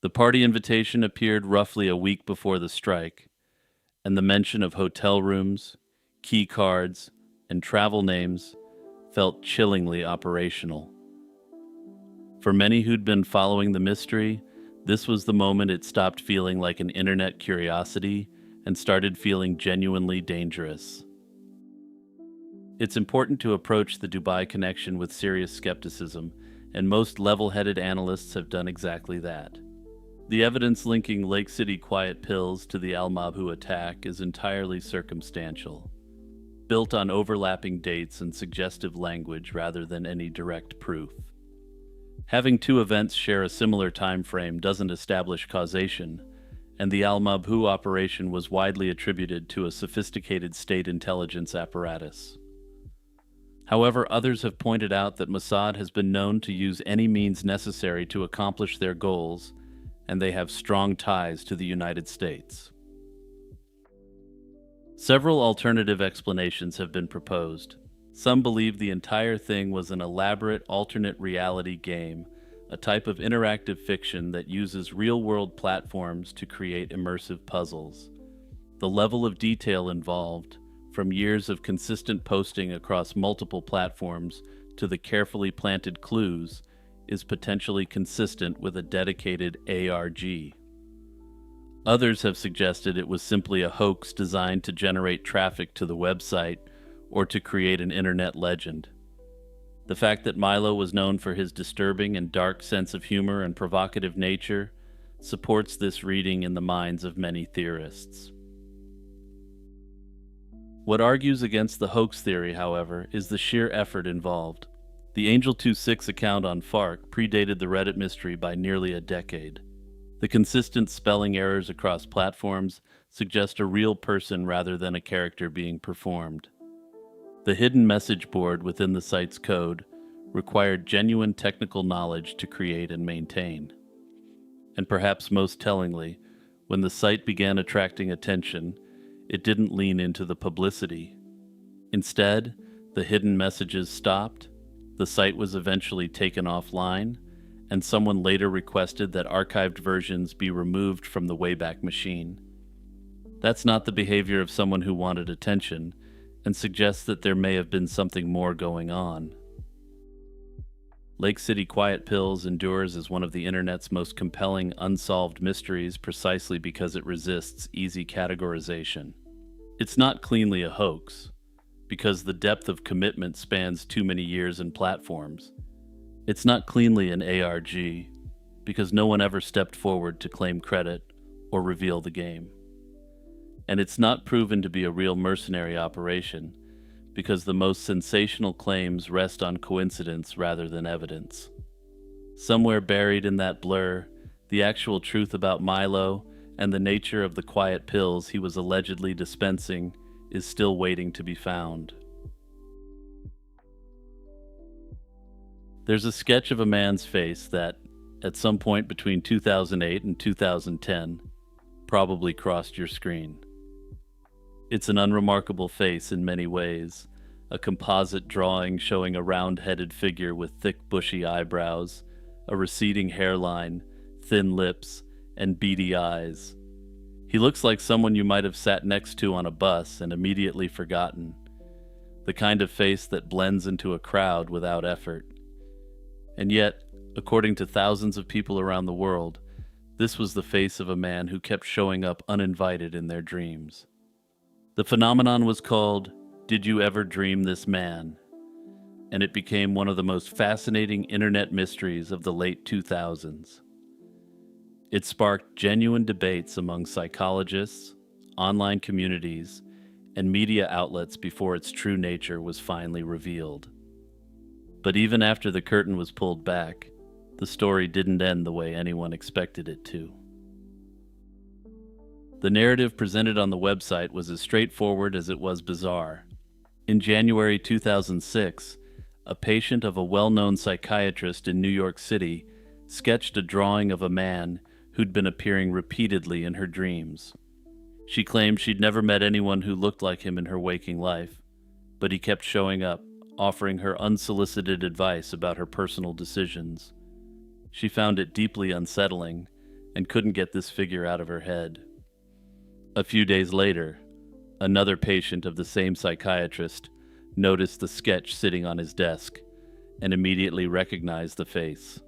The party invitation appeared roughly a week before the strike, and the mention of hotel rooms, key cards, and travel names felt chillingly operational. For many who'd been following the mystery, this was the moment it stopped feeling like an internet curiosity and started feeling genuinely dangerous. It's important to approach the Dubai connection with serious skepticism, and most level-headed analysts have done exactly that. The evidence linking Lake City Quiet Pills to the Al Mabhouh attack is entirely circumstantial, built on overlapping dates and suggestive language rather than any direct proof. Having two events share a similar time frame doesn't establish causation, and the Al Mabhouh operation was widely attributed to a sophisticated state intelligence apparatus. However, others have pointed out that Mossad has been known to use any means necessary to accomplish their goals, and they have strong ties to the United States. Several alternative explanations have been proposed. Some believe the entire thing was an elaborate alternate reality game, a type of interactive fiction that uses real-world platforms to create immersive puzzles. The level of detail involved, from years of consistent posting across multiple platforms to the carefully planted clues, is potentially consistent with a dedicated ARG. Others have suggested it was simply a hoax designed to generate traffic to the website or to create an internet legend. The fact that Milo was known for his disturbing and dark sense of humor and provocative nature supports this reading in the minds of many theorists. What argues against the hoax theory, however, is the sheer effort involved. The Angel26 account on FARC predated the Reddit mystery by nearly a decade. The consistent spelling errors across platforms suggest a real person rather than a character being performed. The hidden message board within the site's code required genuine technical knowledge to create and maintain. And perhaps most tellingly, when the site began attracting attention, it didn't lean into the publicity. Instead, the hidden messages stopped, the site was eventually taken offline, and someone later requested that archived versions be removed from the Wayback Machine. That's not the behavior of someone who wanted attention, and suggests that there may have been something more going on. Lake City Quiet Pills endures as one of the internet's most compelling unsolved mysteries precisely because it resists easy categorization. It's not cleanly a hoax, because the depth of commitment spans too many years and platforms. It's not cleanly an ARG, because no one ever stepped forward to claim credit or reveal the game. And it's not proven to be a real mercenary operation, because the most sensational claims rest on coincidence rather than evidence. Somewhere buried in that blur, the actual truth about Milo and the nature of the quiet pills he was allegedly dispensing is still waiting to be found. There's a sketch of a man's face that, at some point between 2008 and 2010, probably crossed your screen. It's an unremarkable face in many ways, a composite drawing showing a round-headed figure with thick bushy eyebrows, a receding hairline, thin lips, and beady eyes. He looks like someone you might have sat next to on a bus and immediately forgotten, the kind of face that blends into a crowd without effort. And yet, according to thousands of people around the world, this was the face of a man who kept showing up uninvited in their dreams. The phenomenon was called, "Did You Ever Dream This Man?" And it became one of the most fascinating internet mysteries of the late 2000s. It sparked genuine debates among psychologists, online communities, and media outlets before its true nature was finally revealed. But even after the curtain was pulled back, the story didn't end the way anyone expected it to. The narrative presented on the website was as straightforward as it was bizarre. In January 2006, a patient of a well-known psychiatrist in New York City sketched a drawing of a man who'd been appearing repeatedly in her dreams. She claimed she'd never met anyone who looked like him in her waking life, but he kept showing up, offering her unsolicited advice about her personal decisions. She found it deeply unsettling and couldn't get this figure out of her head. A few days later, another patient of the same psychiatrist noticed the sketch sitting on his desk and immediately recognized the face.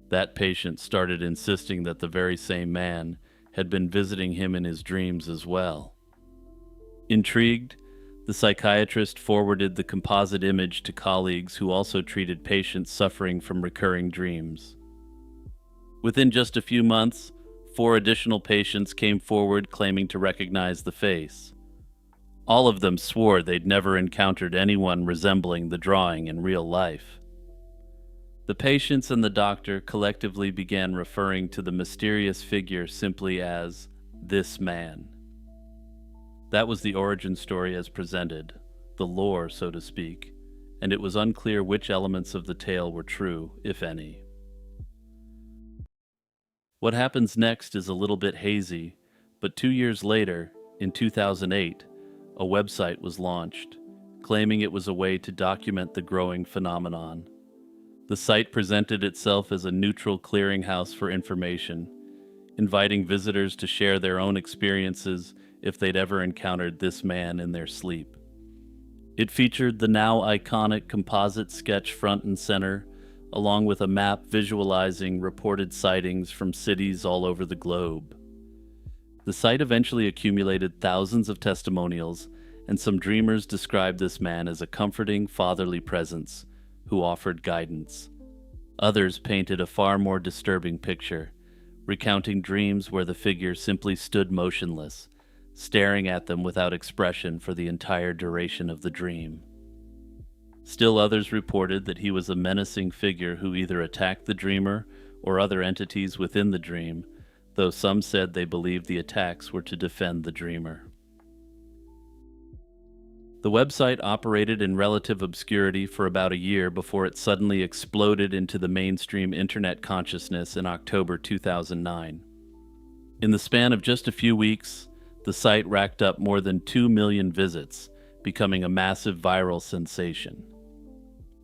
That patient started insisting that the very same man had been visiting him in his dreams as well. Intrigued, the psychiatrist forwarded the composite image to colleagues who also treated patients suffering from recurring dreams. Within just a few months, 4 additional patients came forward claiming to recognize the face. All of them swore they'd never encountered anyone resembling the drawing in real life. The patients and the doctor collectively began referring to the mysterious figure simply as this man. That was the origin story as presented, the lore, so to speak, and it was unclear which elements of the tale were true, if any. What happens next is a little bit hazy, but 2 years later, in 2008, a website was launched, claiming it was a way to document the growing phenomenon. The site presented itself as a neutral clearinghouse for information, inviting visitors to share their own experiences if they'd ever encountered this man in their sleep. It featured the now iconic composite sketch front and center, along with a map visualizing reported sightings from cities all over the globe. The site eventually accumulated thousands of testimonials, and some dreamers described this man as a comforting, fatherly presence who offered guidance. Others painted a far more disturbing picture, recounting dreams where the figure simply stood motionless, staring at them without expression for the entire duration of the dream. Still others reported that he was a menacing figure who either attacked the dreamer or other entities within the dream, though some said they believed the attacks were to defend the dreamer. The website operated in relative obscurity for about a year before it suddenly exploded into the mainstream internet consciousness in October 2009. In the span of just a few weeks, the site racked up more than 2 million visits, becoming a massive viral sensation.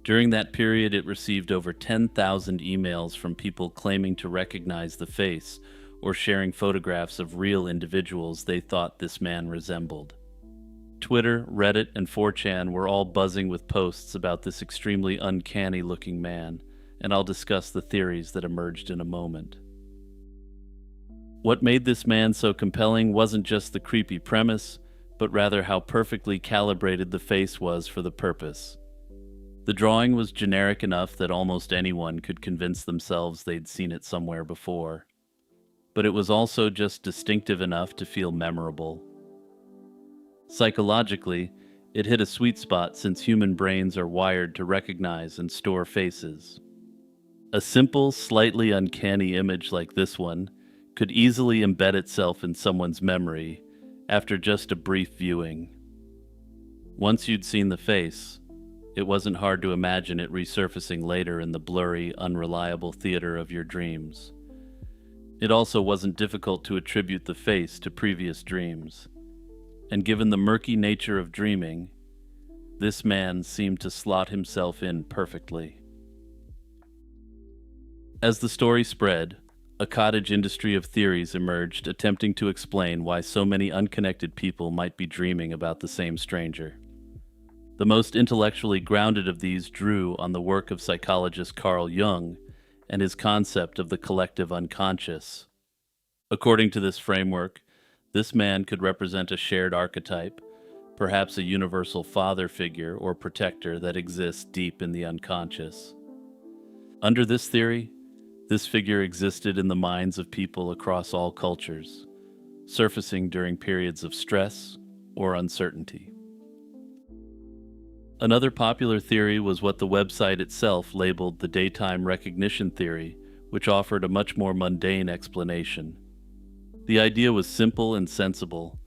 During that period, it received over 10,000 emails from people claiming to recognize the face or sharing photographs of real individuals they thought this man resembled. Twitter, Reddit, and 4chan were all buzzing with posts about this extremely uncanny-looking man, and I'll discuss the theories that emerged in a moment. What made this man so compelling wasn't just the creepy premise, but rather how perfectly calibrated the face was for the purpose. The drawing was generic enough that almost anyone could convince themselves they'd seen it somewhere before. But it was also just distinctive enough to feel memorable. Psychologically, it hit a sweet spot since human brains are wired to recognize and store faces. A simple, slightly uncanny image like this one could easily embed itself in someone's memory after just a brief viewing. Once you'd seen the face, it wasn't hard to imagine it resurfacing later in the blurry, unreliable theater of your dreams. It also wasn't difficult to attribute the face to previous dreams. And given the murky nature of dreaming, this man seemed to slot himself in perfectly. As the story spread, a cottage industry of theories emerged attempting to explain why so many unconnected people might be dreaming about the same stranger. The most intellectually grounded of these drew on the work of psychologist Carl Jung and his concept of the collective unconscious. According to this framework, this man could represent a shared archetype, perhaps a universal father figure or protector that exists deep in the unconscious. Under this theory, this figure existed in the minds of people across all cultures, surfacing during periods of stress or uncertainty. Another popular theory was what the website itself labeled the daytime recognition theory, which offered a much more mundane explanation. The idea was simple and sensible,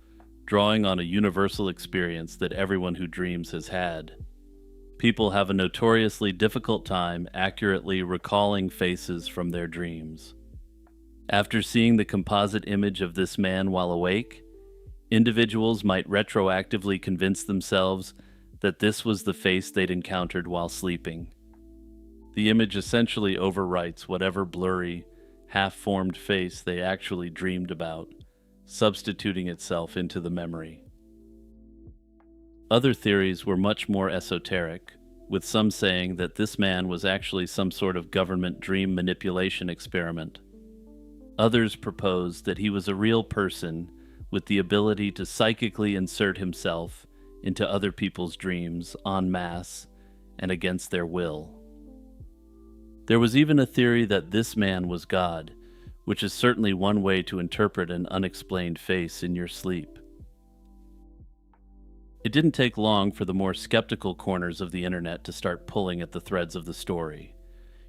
drawing on a universal experience that everyone who dreams has had. People have a notoriously difficult time accurately recalling faces from their dreams. After seeing the composite image of this man while awake, Individuals might retroactively convince themselves that this was the face they'd encountered while sleeping. The image essentially overwrites whatever blurry, half-formed face they actually dreamed about, substituting itself into the memory. Other theories were much more esoteric, with some saying that this man was actually some sort of government dream manipulation experiment. Others proposed that he was a real person with the ability to psychically insert himself into other people's dreams en masse and against their will. There was even a theory that this man was God, which is certainly one way to interpret an unexplained face in your sleep. It didn't take long for the more skeptical corners of the internet to start pulling at the threads of the story.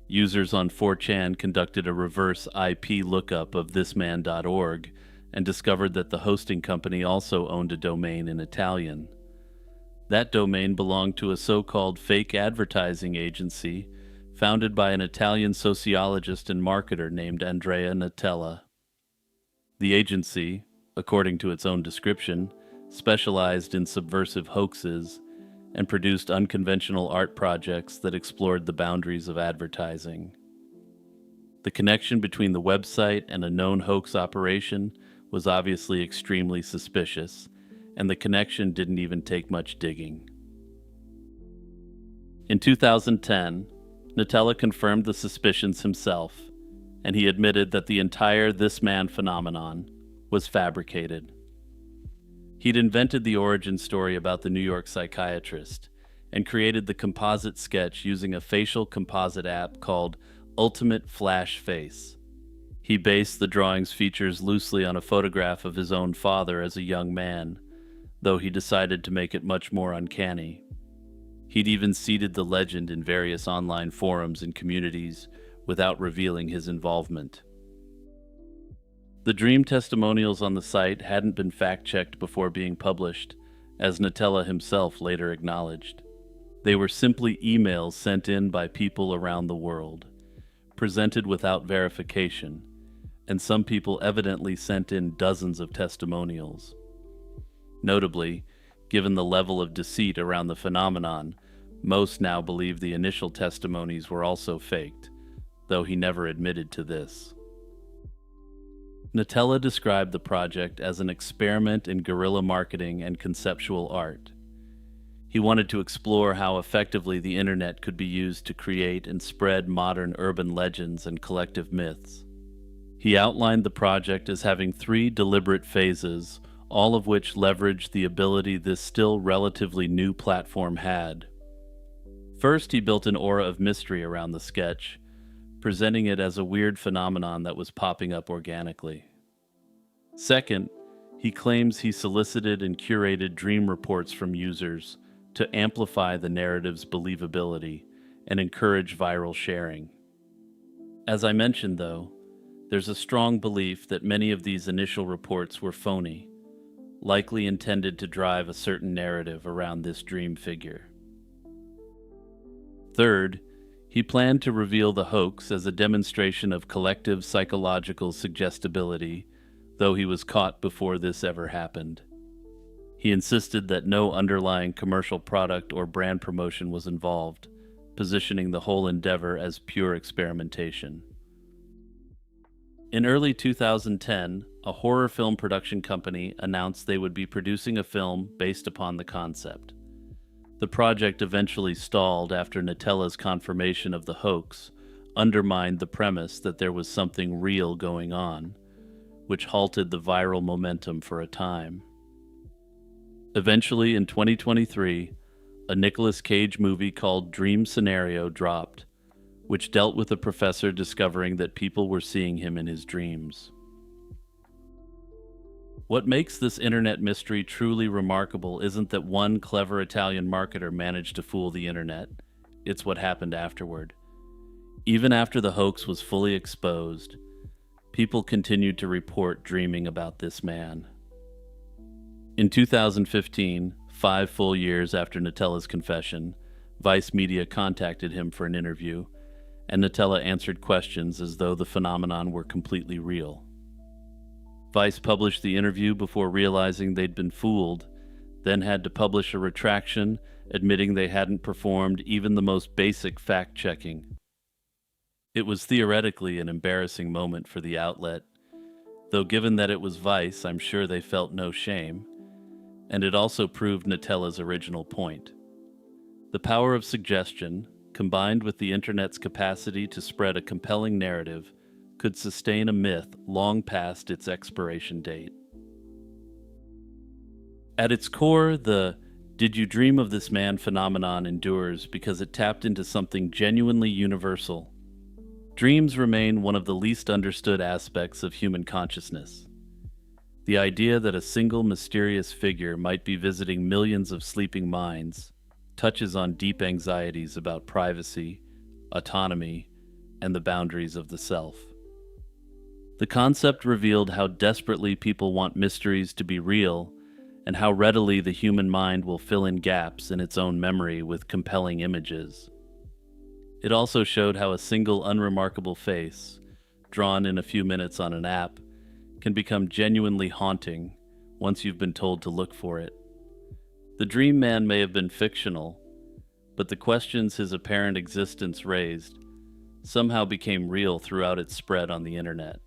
Users on 4chan conducted a reverse IP lookup of thisman.org and discovered that the hosting company also owned a domain in Italian. That domain belonged to a so-called fake advertising agency founded by an Italian sociologist and marketer named Andrea Nutella. The agency, according to its own description, specialized in subversive hoaxes and produced unconventional art projects that explored the boundaries of advertising. The connection between the website and a known hoax operation was obviously extremely suspicious, and the connection didn't even take much digging. In 2010, Nutella confirmed the suspicions himself, and he admitted that the entire This Man phenomenon was fabricated. He'd invented the origin story about the New York psychiatrist and created the composite sketch using a facial composite app called Ultimate Flash Face. He based the drawing's features loosely on a photograph of his own father as a young man, though he decided to make it much more uncanny. He'd even seeded the legend in various online forums and communities without revealing his involvement. The dream testimonials on the site hadn't been fact-checked before being published, as Nutella himself later acknowledged. They were simply emails sent in by people around the world, presented without verification, and some people evidently sent in dozens of testimonials. Notably, given the level of deceit around the phenomenon, most now believe the initial testimonies were also faked, though he never admitted to this. Nutella described the project as an experiment in guerrilla marketing and conceptual art. He wanted to explore how effectively the internet could be used to create and spread modern urban legends and collective myths. He outlined the project as having 3 deliberate phases, all of which leveraged the ability this still relatively new platform had. First, he built an aura of mystery around the sketch, presenting it as a weird phenomenon that was popping up organically. Second, he claims he solicited and curated dream reports from users to amplify the narrative's believability and encourage viral sharing. As I mentioned, though, there's a strong belief that many of these initial reports were phony, likely intended to drive a certain narrative around this dream figure. Third, he planned to reveal the hoax as a demonstration of collective psychological suggestibility, though he was caught before this ever happened. He insisted that no underlying commercial product or brand promotion was involved, positioning the whole endeavor as pure experimentation. In early 2010, a horror film production company announced they would be producing a film based upon the concept. The project eventually stalled after Nutella's confirmation of the hoax undermined the premise that there was something real going on, which halted the viral momentum for a time. Eventually, in 2023, a Nicolas Cage movie called Dream Scenario dropped, which dealt with a professor discovering that people were seeing him in his dreams. What makes this internet mystery truly remarkable isn't that one clever Italian marketer managed to fool the internet, it's what happened afterward. Even after the hoax was fully exposed, people continued to report dreaming about this man. In 2015, 5 full years after Nutella's confession, Vice Media contacted him for an interview, and Nutella answered questions as though the phenomenon were completely real. Vice published the interview before realizing they'd been fooled, then had to publish a retraction admitting they hadn't performed even the most basic fact-checking. It was theoretically an embarrassing moment for the outlet, though given that it was Vice, I'm sure they felt no shame, and it also proved Nutella's original point. The power of suggestion, combined with the internet's capacity to spread a compelling narrative, could sustain a myth long past its expiration date. At its core, the "did you dream of this man" phenomenon endures because it tapped into something genuinely universal. Dreams remain one of the least understood aspects of human consciousness. The idea that a single mysterious figure might be visiting millions of sleeping minds touches on deep anxieties about privacy, autonomy, and the boundaries of the self. The concept revealed how desperately people want mysteries to be real, and how readily the human mind will fill in gaps in its own memory with compelling images. It also showed how a single unremarkable face, drawn in a few minutes on an app, can become genuinely haunting once you've been told to look for it. The Dream Man may have been fictional, but the questions his apparent existence raised somehow became real throughout its spread on the internet.